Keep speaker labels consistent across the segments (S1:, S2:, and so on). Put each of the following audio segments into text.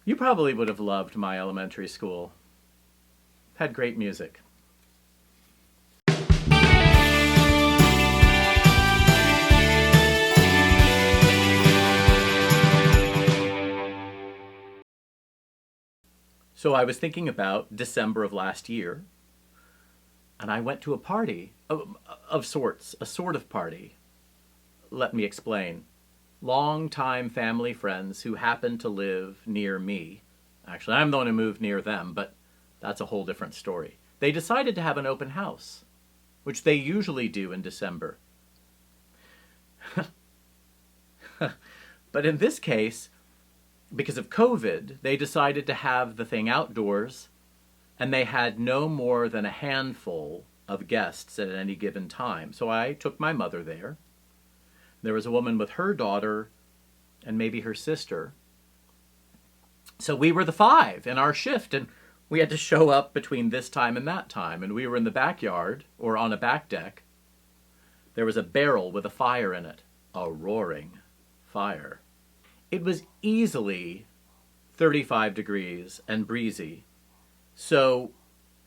S1: You probably would have loved my elementary school. Had great music. So I was thinking about December of last year, and I went to a party of sorts, a sort of party. Let me explain. Long-time family friends who happen to live near me. Actually, I'm the one who moved near them, but that's a whole different story. They decided to have an open house, which they usually do in December. But in this case, because of COVID, they decided to have the thing outdoors, and they had no more than a handful of guests at any given time. So I took my mother there. There was a woman with her daughter and maybe her sister. So we were the five in our shift, and we had to show up between this time and that time, and we were in the backyard, or on a back deck. There was a barrel with a fire in it, a roaring fire. It was easily 35 degrees and breezy, so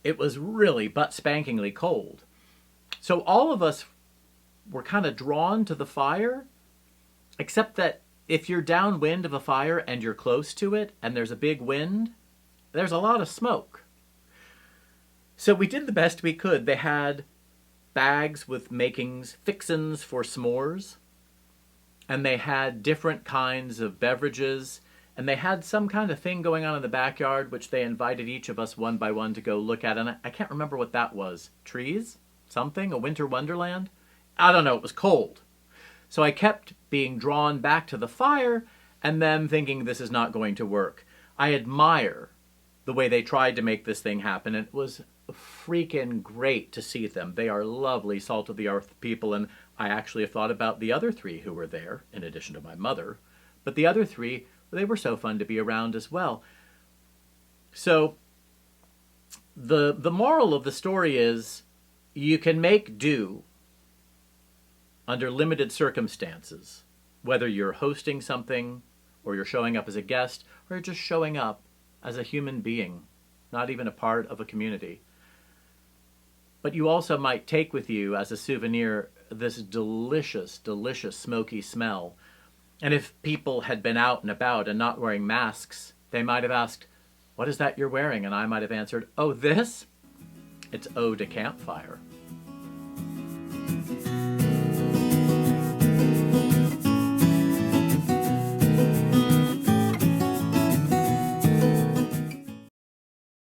S1: it was really butt-spankingly cold. So all of us were kind of drawn to the fire, except that if you're downwind of a fire and you're close to it and there's a big wind, there's a lot of smoke. So we did the best we could. They had bags with fixins for s'mores, and they had different kinds of beverages, and they had some kind of thing going on in the backyard, which they invited each of us one by one to go look at, and I can't remember what that was. Trees? Something? A winter wonderland? I don't know, it was cold. So I kept being drawn back to the fire, and then thinking this is not going to work. I admire the way they tried to make this thing happen, and it was freaking great to see them. They are lovely, salt-of-the-earth people, and I actually have thought about the other three who were there, in addition to my mother. But the other three, they were so fun to be around as well. So the moral of the story is you can make do under limited circumstances, whether you're hosting something, or you're showing up as a guest, or you're just showing up as a human being, not even a part of a community. But you also might take with you as a souvenir this delicious, delicious smoky smell. And if people had been out and about and not wearing masks, they might have asked, "What is that you're wearing?" And I might have answered, "Oh, this? It's eau de campfire."